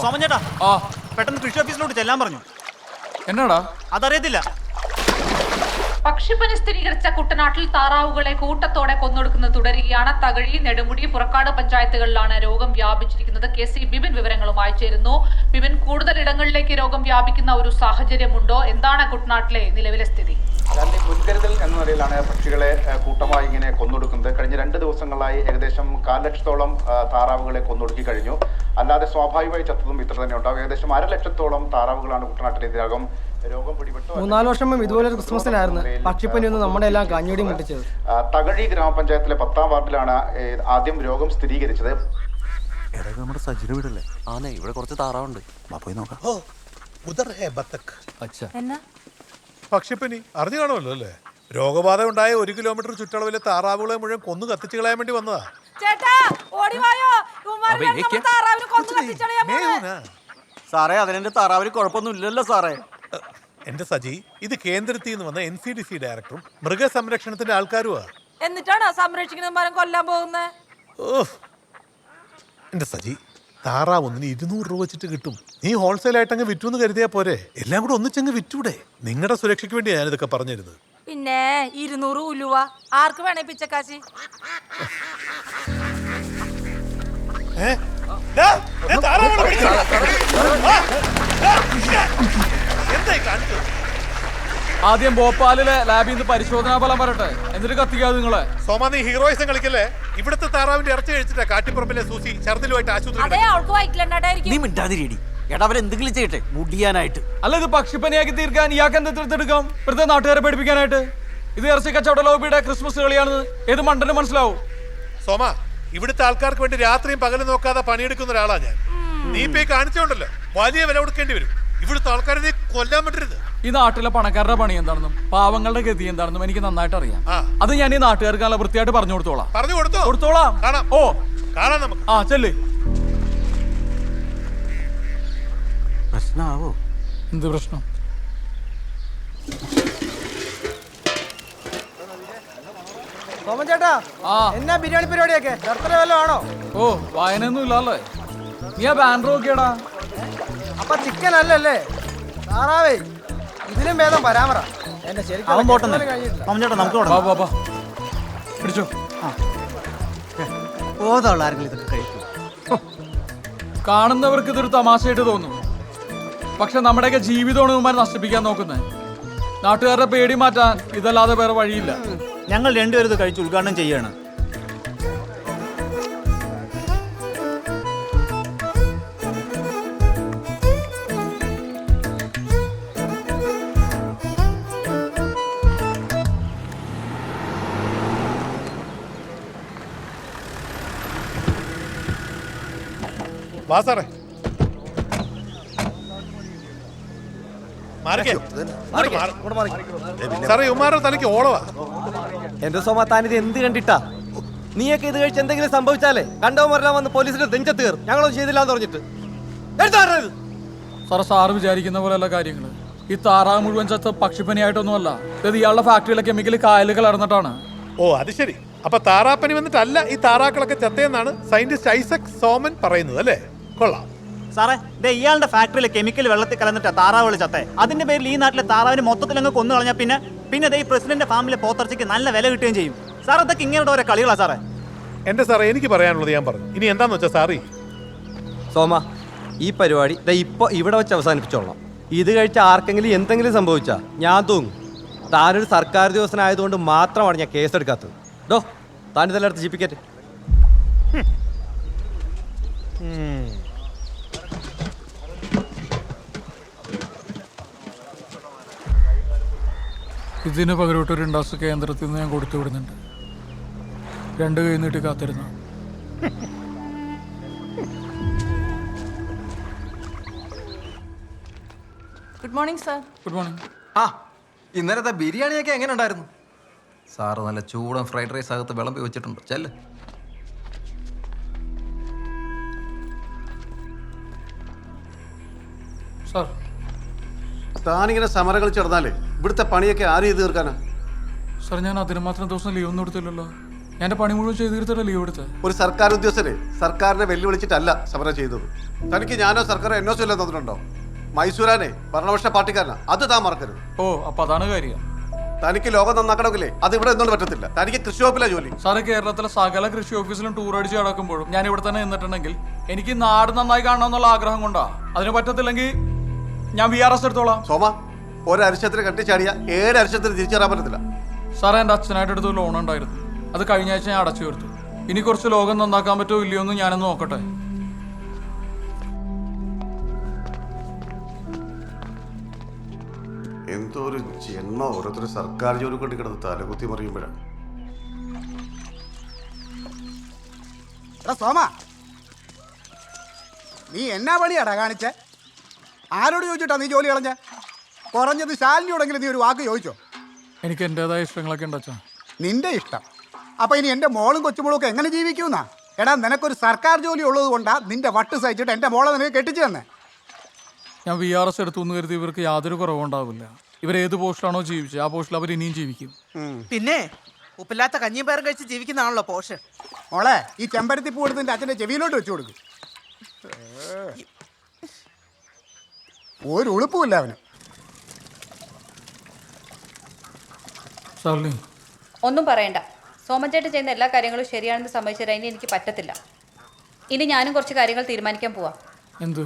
സോമൻ ചേട്ടാ പെട്ടെന്ന് കൃഷി ഓഫീസിലോട്ട് ചെല്ലാൻ പറഞ്ഞു. എന്നാടാ? അതറിയത്തില്ല. പക്ഷിപ്പനി സ്ഥിരീകരിച്ച കുട്ടനാട്ടിൽ താറാവുകളെ കൂട്ടത്തോടെ കൊന്നൊടുക്കുന്നത് തുടരുകയാണ്. തകഴി, നെടുമുടി, പുറക്കാട് പഞ്ചായത്തുകളിലാണ് രോഗം വ്യാപിച്ചിരിക്കുന്നത്. KC ബിബിൻ വിവരങ്ങളുമായി ചേരുന്നു. ബിബിൻ, കൂടുതൽ ഇടങ്ങളിലേക്ക് രോഗം വ്യാപിക്കുന്ന ഒരു സാഹചര്യമുണ്ടോ? എന്താണ് കുട്ടനാട്ടിലെ നിലവിലെ സ്ഥിതി? മുൻകരുതൽ എന്ന നിലയിലാണ് പക്ഷികളെ കൂട്ടമായി ഇങ്ങനെ കൊന്നൊടുക്കുന്നത്. കഴിഞ്ഞ 2 ദിവസങ്ങളായി ഏകദേശം 1/4 ലക്ഷത്തോളം താറാവുകളെ കൊന്നൊടുക്കി കഴിഞ്ഞു. അല്ലാതെ സ്വാഭാവികമായി ചത്തതും ഇത്ര തന്നെ ഉണ്ടാവും. ഏകദേശം 1/2 ലക്ഷത്തോളം താറാവുകളാണ് കുട്ടനാട്ടിൽ ഇതിനകം രോഗം പിടിപെട്ടു. 3-4 വർഷം മുമ്പ് ഇതുപോലെ ക്രിസ്മസിനായിരുന്നു പക്ഷിപ്പനി ഒന്ന് നമ്മുടെ എല്ലാം കഞ്ഞൂടി മുട്ടിച്ചത്. തകഴി ഗ്രാമപഞ്ചായത്തിലെ 10ാം വാർഡിലാണ് ആദ്യം രോഗം സ്ഥിരീകരിച്ചത്. നമ്മുടെ സജിയുടെ വീടല്ലേ? ആന്നേ, ഇവിടെ കുറച്ച് താറാവുണ്ട്. പോയി നോക്കാം. പക്ഷിപ്പനി അറിഞ്ഞു കാണുമല്ലോ അല്ലേ? രോഗബാധ ഉണ്ടായ 1 കിലോമീറ്റർ ചുറ്റളവിലെ താറാവുകളെ മുഴുവൻ കൊന്നു കത്തിച്ചു കളയാൻ വേണ്ടി വന്നതാ. സാറേ, അതിനെന്റെ താറാവിന് കുഴപ്പമൊന്നും ഇല്ലല്ലോ സാറേ. എന്റെ സജി, ഇത് കേന്ദ്രത്തിൽ നിന്ന് വന്ന NCDC ഡയറക്ടറും മൃഗസംരക്ഷണത്തിന്റെ ആൾക്കാരുമാ. എന്നിട്ടാണ് സംരക്ഷിക്കുന്ന മരം കൊല്ലാൻ പോകുന്നത്. എന്റെ സജി, താറാവ് ഒന്നിന് 200 രൂപ വെച്ചിട്ട് കിട്ടും. നീ ഹോൾസെയിൽ ആയിട്ട് അങ്ങ് വിറ്റു എന്ന് കരുതിയാ പോരെ? എല്ലാം കൂടെ ഒന്നിച്ചങ്ങ് വിറ്റൂടെ? നിങ്ങളുടെ സുരക്ഷയ്ക്ക് വേണ്ടിയാ ഞാനിതൊക്കെ പറഞ്ഞിരുന്നത്. പിന്നെ 200 ഉലുവ ആർക്ക് വേണേ പിച്ചക്കാശി? ആദ്യം ഭോപ്പാലിലെ ലാബിൽ നിന്ന് പരിശോധനാ ഫലം വരട്ടെ, എന്നിട്ട് കത്തിക്കാതെ നിങ്ങളെ. സോമാ, നീ ഹീറോയിസം കളിക്കല്ലേ? ഇവിടുത്തെ താറാവിന്റെ ഇറച്ചി കഴിച്ചിട്ടാ കാട്ടിപ്പുറമ്പിലെ സൂസി ഛർദിലുമായിട്ട് ആശുപത്രി. നീ മിണ്ടാതിരിയടി. എടാ, അവരെന്തെങ്കിലും ചെയ്യട്ടെ മുടിയാനായിട്ട്. അല്ല, ഇത് പക്ഷിപ്പനിയാക്കി തീർക്കാൻ ഇയാൾക്ക് എന്തെടുക്കാം? വെറുതെ നാട്ടുകാരെ പഠിപ്പിക്കാനായിട്ട്. ഇത് ഇറച്ചി കച്ചവട ലോബിയുടെ ക്രിസ്മസ് കളിയാണെന്ന് ഏത് മണ്ടന് മനസ്സിലാവും? സോമ, ഇവിടുത്തെ ആൾക്കാർക്ക് വേണ്ടി രാത്രിയും പകലും നോക്കാതെ പണിയെടുക്കുന്ന ഒരാളാ ഞാൻ. നീ ഇപ്പൊ കാണിച്ചോണ്ടല്ലോ വലിയ വില കൊടുക്കേണ്ടി വരും. ഇവിടുത്തെ ആൾക്കാരെ നീ കൊല്ലാൻ പറ്റരുത്. ഈ നാട്ടിലെ പണക്കാരുടെ പണി എന്താണെന്നും പാവങ്ങളുടെ ഗതി എന്താണെന്നും എനിക്ക് നന്നായിട്ട് അറിയാം. അത് ഞാൻ ഈ നാട്ടുകാർക്ക് നല്ല വൃത്തിയായിട്ട് പറഞ്ഞു കൊടുത്തോളാം. കൊടുത്തോളാം. ഓ, കാണാം നമുക്ക്. ചെല്ല്. പ്രശ്നമാവോ? എന്ത് പ്രശ്നം? സോമൻ ചേട്ടാ, എന്നാ ബിരിയാണി പരിപാടിയൊക്കെ ബർത്ത്ഡേ വല്ലതും ആണോ? ഓ, വായനൊന്നും ഇല്ലല്ലേ? നീ ആ ബാനർ നോക്കിയടാ. അപ്പൊ ചിക്കൻ അല്ലല്ലേ? താറാവേ, ഇതിലും ഭേദം പരാമറ. എന്റെ അവൻ പോട്ടെന്ന്. സോമൻ ചേട്ടാ, നമുക്ക് തുടങ്ങാം. പിടിച്ചോ. ബോധമുള്ള ആരെങ്കിലും ഇതൊക്കെ കഴിക്കും? കാണുന്നവർക്ക് ഇതൊരു തമാശയായിട്ട് തോന്നും. പക്ഷെ നമ്മുടെയൊക്കെ ജീവിതമാണ് ഇവന്മാർ നശിപ്പിക്കാൻ നോക്കുന്നത്. നാട്ടുകാരുടെ പേടി മാറ്റാൻ ഇതല്ലാതെ വേറെ വഴിയില്ല. ഞങ്ങൾ രണ്ടുപേരും ഇത് കഴിച്ച് ഉദ്ഘാടനം ചെയ്യാണ്. വാ സാറേ. സാറേ, ഉമ്മാരുടെ തലയ്ക്ക് ഓളവാ. എന്റെ സോമ, താനിത് എന്ത് കണ്ടിട്ടാ? നീയൊക്കെ ഇത് കഴിച്ച് എന്തെങ്കിലും സംഭവിച്ചാലേ കണ്ടവന്മാരെല്ലാം വന്ന് പോലീസിന്റെ നെഞ്ചത്ത് കയറും. ഞങ്ങളൊന്നും ചെയ്തില്ലാന്ന് പറഞ്ഞിട്ട്. സാറ് വിചാരിക്കുന്ന പോലെയല്ല കാര്യങ്ങൾ. ഈ താറാവ് മുഴുവൻ ചത്ത് പക്ഷിപ്പനിയായിട്ടൊന്നുമല്ല. ഇത് ഇയാളുടെ ഫാക്ടറിയിലെ കെമിക്കൽ കായലുകൾ കലർന്നിട്ടാണ്. ഓ, അത് ശരി. അപ്പൊ താറാപ്പനി വന്നിട്ടല്ല ഈ താറാക്കളൊക്കെ ചത്തേന്നാണ് സയന്റിസ്റ്റ് ഐസക് സോമൻ പറയുന്നത് അല്ലേ? കൊള്ളാം സാറേ. ഇയാളുടെ ഫാക്ടറിയിലെ കെമിക്കൽ വെള്ളത്തിൽ കലർന്നിട്ട് താറാവുകൾ ചത്തേ. അതിന്റെ പേരിൽ ഈ നാട്ടിലെ താറാവിന് മൊത്തത്തിൽ അങ്ങ് കൊന്നു കളഞ്ഞാൽ പിന്നെ ഈ പ്രസിഡന്റ് ഫാമിലെ പോത്തിറച്ചിക്ക് നല്ല വില കിട്ടുകയും ചെയ്യും. സാർ, അതൊക്കെ ഇങ്ങനെയുള്ള ഓരോ കളികളാ സാറേ. എന്റെ സാറേ, എനിക്ക് പറയാനുള്ളത് ഞാൻ പറഞ്ഞു. ഇനി എന്താന്ന് വെച്ചാൽ സാറി സോമ, ഈ പരിപാടി ഇപ്പൊ ഇവിടെ വെച്ച് അവസാനിപ്പിച്ചോളാം. ഇത് കഴിച്ച ആർക്കെങ്കിലും എന്തെങ്കിലും സംഭവിച്ചാ ഞാൻ തൂങ്ങും. താനൊരു സർക്കാർ ഉദ്യോഗസ്ഥനായതുകൊണ്ട് മാത്രമാണ് ഞാൻ കേസെടുക്കാത്തത്. താനിതെല്ലാം എടുത്ത് ജിപ്പിക്കറ്റ്. ഇതിന് പകരമായിട്ടൊരു ഇൻഡസ്ട്രി കേന്ദ്രത്തിൽ നിന്ന് ഞാൻ കൊടുത്തു വിടുന്നുണ്ട്. 2 കൈ നീട്ടി കാത്തിരുന്നു. Good morning sir. Good morning. ഇന്നലത്തെ ബിരിയാണിയൊക്കെ എങ്ങനെ ഉണ്ടായിരുന്നു? സാറ് നല്ല ചൂടൻ ഫ്രൈഡ് റൈസ് അകത്ത് വിളമ്പി വെച്ചിട്ടുണ്ട്. ചെല്ല്. സാർ, താനിങ്ങനെ സമരം കളിച്ചിടന്നാലേ ഇവിടുത്തെ പണിയൊക്കെ ആര് ചെയ്ത് തീർക്കാനാ? സാർ, ഞാൻ അതിന് മാത്രം ദിവസം ലീവ് ഒന്നും എടുത്തില്ലല്ലോ. എൻ്റെ പണി മുഴുവൻ ചെയ്ത് തീർത്തിട്ട് ലീവ് എടുത്ത്. ഒരു സർക്കാർ ഉദ്യോഗസ്ഥരെ സർക്കാരിനെ വെല്ലുവിളിച്ചിട്ടല്ല സമരം ചെയ്തത്. തനിക്ക് ഞാനോ സർക്കാർ NOC വല്ലതും തന്നിട്ടുണ്ടോ? മൈസൂരാനെ ഭരണപക്ഷ പാർട്ടിക്കാരനാ, അത് താൻ മറക്കരുത്. ഓ, അപ്പൊ അതാണ് കാര്യം. തനിക്ക് ലോകം നന്നാക്കണമെങ്കിലേ അത് ഇവിടെ എന്തുകൊണ്ട് പറ്റത്തില്ല. തനിക്ക് കൃഷി വകുപ്പിലാ ജോലി. സാറ് കേരളത്തിലെ സകല കൃഷി ഓഫീസിലും ടൂർ അടിച്ച് കിടക്കുമ്പോഴും ഞാൻ ഇവിടെ തന്നെ നിന്നിട്ടുണ്ടെങ്കിൽ എനിക്ക് നാട് നന്നായി കാണണമെന്നുള്ള ആഗ്രഹം കൊണ്ടാ. അതിന് പറ്റത്തില്ലെങ്കിൽ ഞാൻ VRS എടുത്തോളാം. സോമ, ഒരരിശത്തിന് കട്ടിച്ചാടിയ 7 അരിശത്തിന് തിരിച്ചറിയാൻ പറ്റത്തില്ല. സാറേ, എൻ്റെ അച്ഛനായിട്ട് എടുത്ത് ലോൺ ഉണ്ടായിരുന്നു. അത് കഴിഞ്ഞ ആഴ്ച ഞാൻ അടച്ചു തീർത്തു. ഇനി കുറച്ച് ലോകം നന്നാക്കാൻ പറ്റുമോ ഇല്ലയോ എന്ന് ഞാനൊന്ന് നോക്കട്ടെ. എന്തോ ഒരു ജന്മ ഓരോരുത്തർ സർക്കാർ ജോലി കൊണ്ട് കിടന്ന് തലകുത്തി മറിയുമ്പോഴാണ്. സോമ, നീ എന്നാ പണിയാടാ കാണിച്ചേ? ആരോട് ചോദിച്ചിട്ടാ നീ ജോലി കളഞ്ഞ? കുറഞ്ഞത് ശാലിനിയോടെങ്കിലും നീ ഒരു വാക്ക് ചോദിച്ചോ? എനിക്ക് എൻ്റെതായ ഇഷ്ടങ്ങളൊക്കെ ഉണ്ട് അച്ഛാ. നിന്റെ ഇഷ്ടം. അപ്പൊ ഇനി എൻ്റെ മോളും കൊച്ചുമോളും ഒക്കെ എങ്ങനെ ജീവിക്കൂന്നാ? എടാ, നിനക്കൊരു സർക്കാർ ജോലി ഉള്ളത് കൊണ്ടാ നിന്റെ വട്ട് സഹിച്ചിട്ട് എൻ്റെ മോളെ നിനക്ക് കെട്ടിച്ചു തന്നെ. ഞാൻ VRS എടുത്തു എന്ന് കരുതി ഇവർക്ക് യാതൊരു കുറവുണ്ടാവില്ല. ഇവരേത് പോസ്റ്റിലാണോ ജീവിച്ചത് ആ പോസ്റ്റിൽ അവർ ഇനിയും ജീവിക്കും. പിന്നെ ഉപ്പില്ലാത്ത കഞ്ഞിയും പയറും കഴിച്ച് ജീവിക്കുന്നതാണല്ലോ പോഷൻ. മോളെ, ഈ ചെമ്പരത്തി പൂ എടുത്ത് നിന്റെ അച്ഛൻ്റെ ചെവിയിലോട്ട് വെച്ചു കൊടുക്കും. ഒരു ഉളുപ്പുമില്ല അവന്. ശാലിനി, ഒന്നും പറയണ്ട. സോമൻചേട്ടൻ ചെയ്യുന്ന എല്ലാ കാര്യങ്ങളും ശരിയാണെന്ന് സമ്മതിച്ചു തരാൻ ഇനി എനിക്ക് പറ്റത്തില്ല. ഇനി ഞാനും കുറച്ച് കാര്യങ്ങൾ തീരുമാനിക്കാൻ പോവാം. എന്ത്?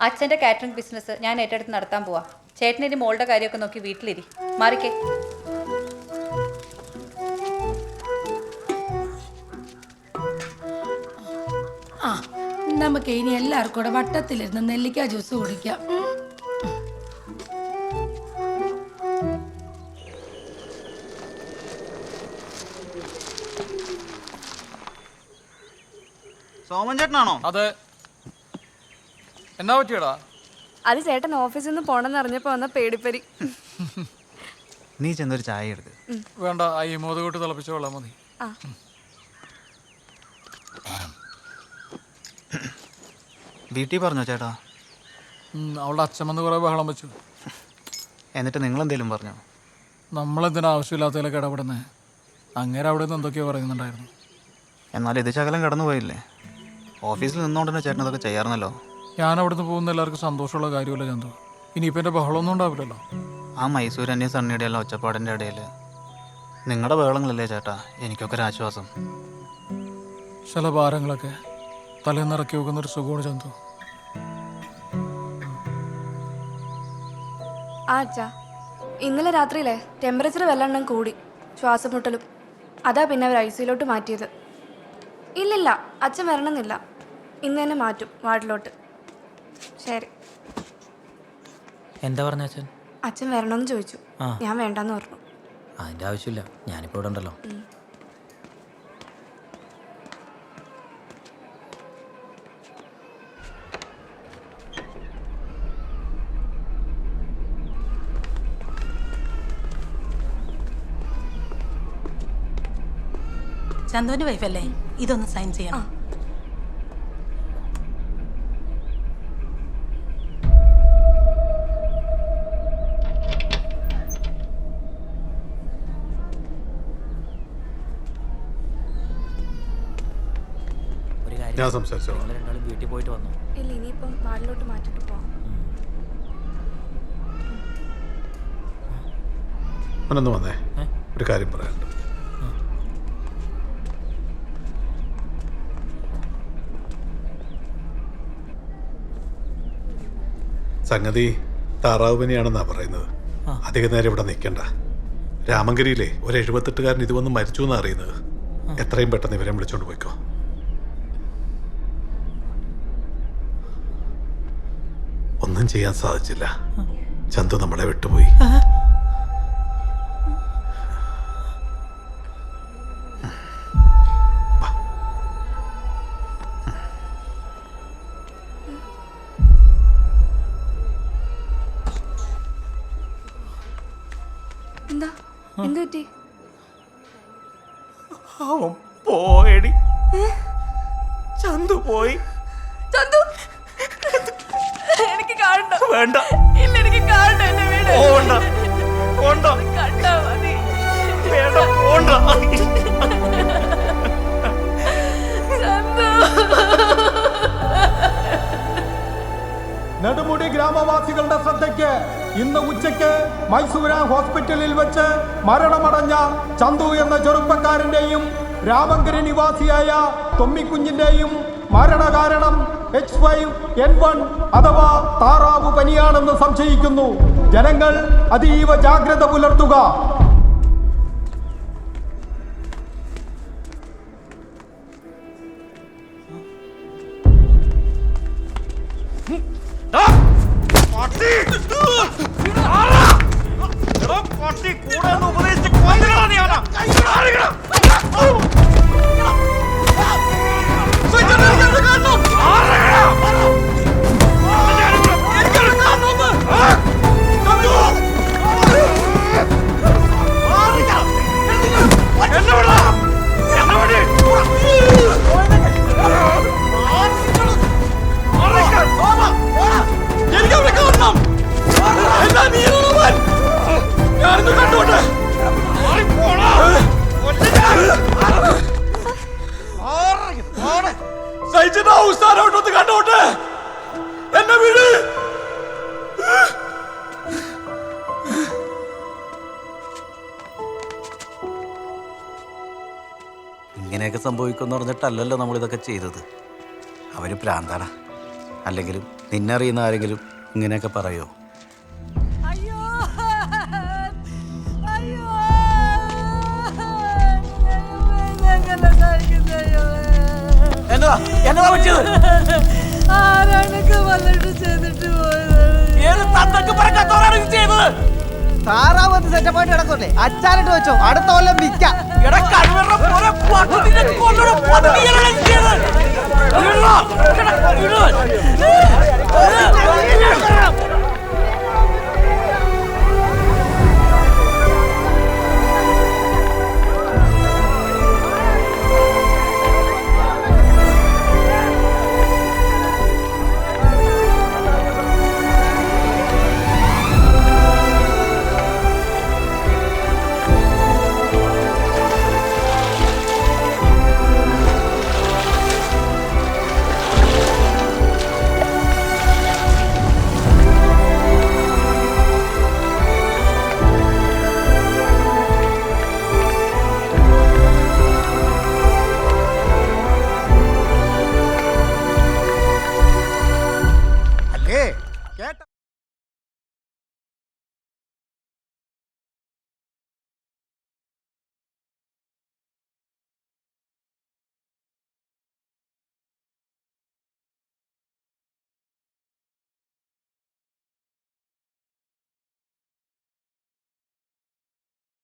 അച്ഛൻ്റെ കാറ്ററിംഗ് ബിസിനസ് ഞാൻ ഏറ്റെടുത്ത് നടത്താൻ പോവാ. ചേട്ടനിനി മോളുടെ കാര്യമൊക്കെ നോക്കി വീട്ടിലിരി. മാറിക്കേ. ആ, നമുക്ക് ഇനി എല്ലാവർക്കും കൂടെ വട്ടത്തിലിരുന്ന് നെല്ലിക്ക ജ്യൂസ് കുടിക്കാം. സോമൻ ചേട്ടനാണോ? അതെ. എന്നാ പറ്റിയടാ? അത് ചേട്ടൻ ഓഫീസിൽ നിന്ന് പോണെന്ന് അറിഞ്ഞപ്പോ വന്ന പേടിപ്പരി. നീ ചെന്നൊരു ചായ എടുക്ക്. വേണ്ട, ഈ മോദകൂട്ട് തിളപ്പിച്ച വെള്ളം മതി. വീട്ടിൽ പറഞ്ഞോ ചേട്ടാ? അവളുടെ അച്ഛൻ വന്ന് കുറെ ബഹളം വെച്ചു. എന്നിട്ട് നിങ്ങൾ എന്തെങ്കിലും പറഞ്ഞോ? നമ്മളെന്തിനാ ആവശ്യമില്ലാത്തതിലൊക്കെ ഇടപെടുന്നേ? അങ്ങേരെ അവിടെ നിന്ന് എന്തൊക്കെയോ പറയുന്നുണ്ടായിരുന്നു. എന്നാൽ ഇത് ശകലം കടന്നു പോയില്ലേ? ഓഫീസിൽ നിന്നുകൊണ്ട് തന്നെ ചേട്ടൻ അതൊക്കെ ചെയ്യാറുന്നല്ലോ. ഞാൻ അവിടുന്ന് പോകുന്ന എല്ലാവർക്കും സന്തോഷമുള്ള കാര്യമല്ല ചന്തു. ഇനിയിപ്പോൾ എൻ്റെ ബഹളമൊന്നും ഉണ്ടാവില്ലല്ലോ. ആ മൈസൂർ അന്യ സണ്ണിയുടെ എല്ലാം ഒച്ചപ്പാടിൻ്റെ ഇടയിൽ നിങ്ങളുടെ ബഹളങ്ങളല്ലേ ചേട്ടാ എനിക്കൊക്കെ ഒരു ആശ്വാസം. ചില ഭാരങ്ങളൊക്കെ തലേന്നിറക്കി വെക്കുന്നൊരു സുഖമാണ് ചന്തു. അച്ഛാ, ഇന്നലെ രാത്രിയിലെ ടെമ്പറേച്ചർ വല്ലെണ്ണം കൂടി, ശ്വാസം മുട്ടലും. അതാ പിന്നെ അവർ ICUലോട്ട് മാറ്റിയത്. ഇല്ലില്ല, അച്ഛൻ വരണമെന്നില്ല. ഇന്ന് തന്നെ മാറ്റും വാർഡിലോട്ട്. ശരി. എന്താ പറഞ്ഞ അച്ഛൻ? അച്ഛൻ വരണമെന്ന് ചോദിച്ചു. ഞാൻ വേണ്ടെന്ന് പറഞ്ഞു. അതിൻ്റെ ആവശ്യമില്ല, ഞാനിപ്പോൾ ഇവിടെ ഉണ്ടല്ലോ. ചന്തുവിന്റെ വൈഫല്ലേ? ഇതൊന്ന് സൈൻ ചെയ്യണം. ഞാൻ സംസാരിച്ചോളാം. രണ്ടാളും വീട്ടിൽ പോയിട്ട് വന്നു. ഇല്ല, ഇനിയിപ്പം വാർഡിലോട്ട് മാറ്റിട്ട് പോവാം. അവനൊന്ന് വന്നേ, ഒരു കാര്യം പറയാനുണ്ട്. സംഗതി താറാവ് പനിയാണെന്നാ പറയുന്നത്. അധിക നേരം ഇവിടെ നിൽക്കണ്ട. രാമങ്കരിയിലെ ഒരു 78കാരൻ ഇത് വന്ന് മരിച്ചു എന്നാ അറിയുന്നത്. എത്രയും പെട്ടെന്ന് ഇവരെ വിളിച്ചോണ്ട് പോയിക്കോ. ഒന്നും ചെയ്യാൻ സാധിച്ചില്ല. ചന്തു നമ്മളെ വിട്ടുപോയി. എന്താ എന്ത് പറ്റി? അവൻ പോയടി. ചന്തു പോയി. ചന്തു, എനിക്ക് കാണണ്ട. വേണ്ട. ഇല്ല, എനിക്ക് കാണണ്ട. എന്നെ വീട് പോവണ്ട. പോണ്ട. കണ്ടാ മതി. വേണ്ട, പോ. നെടുമുടി ഗ്രാമവാസികളുടെ ശ്രദ്ധയ്ക്ക് ഇന്ന് ഉച്ചയ്ക്ക് മൈസൂര ഹോസ്പിറ്റലിൽ വെച്ച് മരണമടഞ്ഞ ചന്തു എന്ന ചെറുപ്പക്കാരന്റെയും രാമങ്കരി നിവാസിയായ തൊമ്മിക്കുഞ്ഞിന്റെയും മരണകാരണം H5N1 അഥവാ താറാവ് പനിയാണെന്ന് സംശയിക്കുന്നു. ജനങ്ങൾ അതീവ ജാഗ്രത പുലർത്തുക. ഇങ്ങനെയൊക്കെ സംഭവിക്കുമെന്ന് പറഞ്ഞിട്ടല്ലല്ലോ നമ്മളിതൊക്കെ ചെയ്തത്. അവര് പ്രാന്താണ്. അല്ലെങ്കിലും നിന്നറിയുന്ന ആരെങ്കിലും ഇങ്ങനെയൊക്കെ പറയുമോ? താറാവത്ത് സെറ്റപ്പായിട്ട് കിടക്കല്ലേ, അച്ചാറിട്ട് വെച്ചോ, അടുത്ത കൊല്ലം വിൽക്കാം.